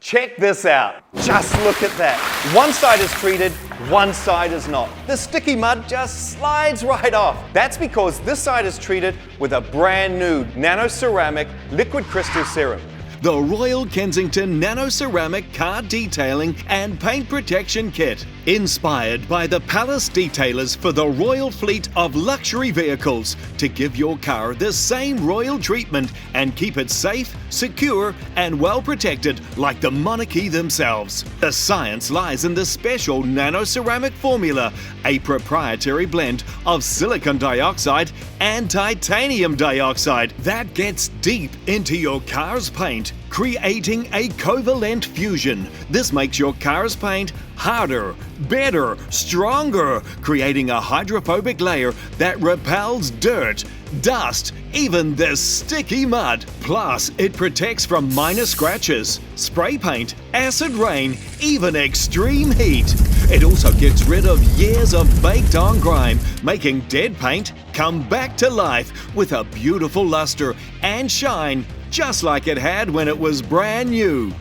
Check this out. Just look at that. One side is treated, one side is not. The sticky mud just slides right off. That's because this side is treated with a brand new Nano ceramic liquid crystal serum. The Royal Kensington Nano Ceramic Car Detailing and Paint Protection Kit. Inspired by the Palace Detailers for the royal fleet of luxury vehicles to give your car the same royal treatment and keep it safe, secure and well protected like the monarchy themselves. The science lies in the special Nano Ceramic formula, a proprietary blend of silicon dioxide and titanium dioxide that gets deep into your car's paint, creating a covalent fusion. This makes your car's paint harder, better, stronger, creating a hydrophobic layer that repels dirt, dust, even this sticky mud. Plus, it protects from minor scratches, spray paint, acid rain, even extreme heat. It also gets rid of years of baked-on grime, making dead paint come back to life with a beautiful luster and shine, just like it had when it was brand new.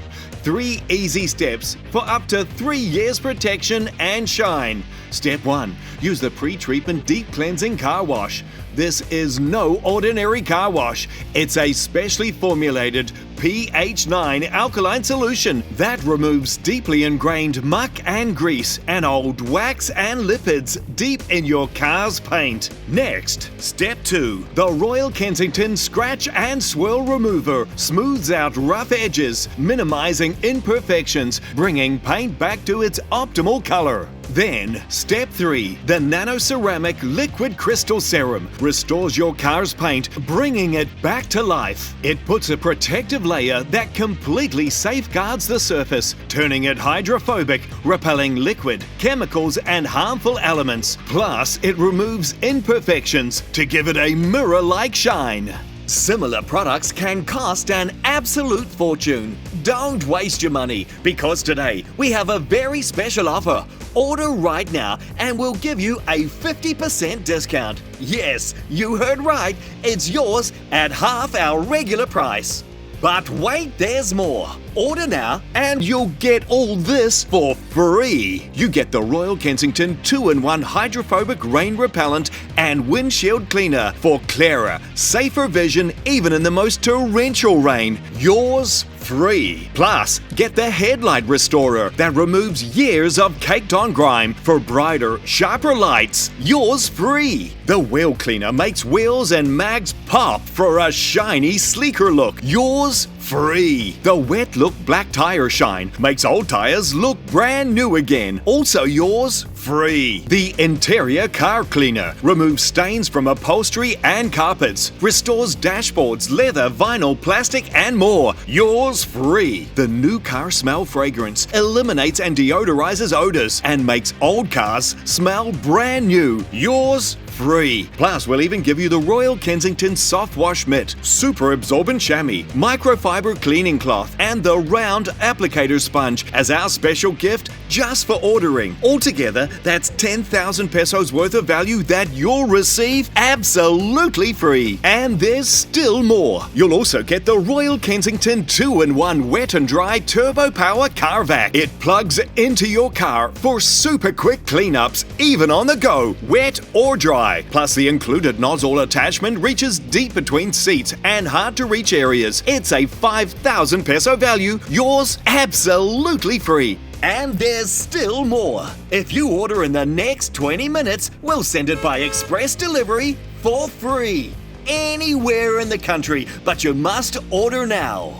3 easy steps for up to 3 years protection and shine. Step 1. Use the pre-treatment deep cleansing car wash. This is no ordinary car wash. It's a specially formulated pH 9 alkaline solution that removes deeply ingrained muck and grease and old wax and lipids deep in your car's paint. Next, step 2. The Royal Kensington Scratch and Swirl Remover smooths out rough edges, minimizing imperfections, bringing paint back to its optimal color. Then, step 3. The Nano Ceramic Liquid Crystal Serum restores your car's paint, bringing it back to life. It puts a protective layer that completely safeguards the surface, turning it hydrophobic, repelling liquid, chemicals, and harmful elements. Plus, it removes imperfections to give it a mirror-like shine. Similar products can cost an absolute fortune. Don't waste your money, because today we have a very special offer. Order right now and we'll give you a 50% discount. Yes, you heard right, it's yours at half our regular price. But wait, there's more. Order now and you'll get all this for free. You get the Royal Kensington 2-in-1 hydrophobic rain repellent and windshield cleaner for clearer, safer vision even in the most torrential rain. Yours free. Plus, get the headlight restorer that removes years of caked-on grime for brighter, sharper lights. Yours free. The wheel cleaner makes wheels and mags pop for a shiny, sleeker look. Yours free. The Wet Look Black Tire Shine makes old tires look brand new again. Also yours free. The Interior Car Cleaner removes stains from upholstery and carpets, restores dashboards, leather, vinyl, plastic, and more. Yours free. The New Car Smell Fragrance eliminates and deodorizes odors and makes old cars smell brand new. Yours free. Plus, we'll even give you the Royal Kensington Soft Wash Mitt, Super Absorbent Chamois, Microfiber Cleaning Cloth, and the Round Applicator Sponge as our special gift just for ordering. Altogether, that's 10,000 pesos worth of value that you'll receive absolutely free. And there's still more. You'll also get the Royal Kensington 2-in-1 Wet&Dry Turbo Power Car Vac. It plugs into your car for super quick cleanups, even on the go, wet or dry. Plus, the included nozzle attachment reaches deep between seats and hard-to-reach areas. It's a 5,000 peso value, yours absolutely free. And there's still more. If you order in the next 20 minutes, we'll send it by express delivery for free. Anywhere in the country, but you must order now.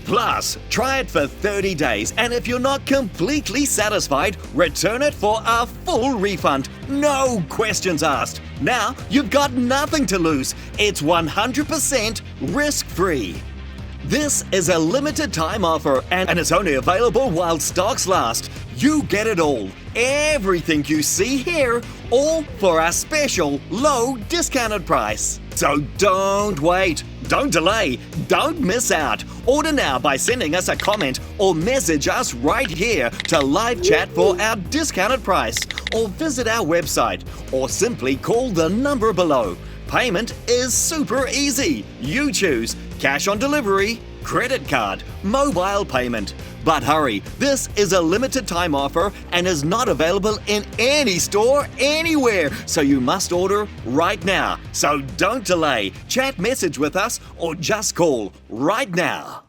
Plus, try it for 30 days, and if you're not completely satisfied, return it for a full refund. No questions asked. Now, you've got nothing to lose. It's 100% risk-free. This is a limited time offer and it's only available while stocks last. You get it all. Everything you see here, all for a special low discounted price. So don't wait, don't delay, don't miss out. Order now by sending us a comment or message us right here to live chat for our discounted price, or visit our website, or simply call the number below. Payment is super easy. You choose cash on delivery, credit card, mobile payment. But hurry, this is a limited time offer and is not available in any store anywhere, so you must order right now. So don't delay. Chat message with us or just call right now.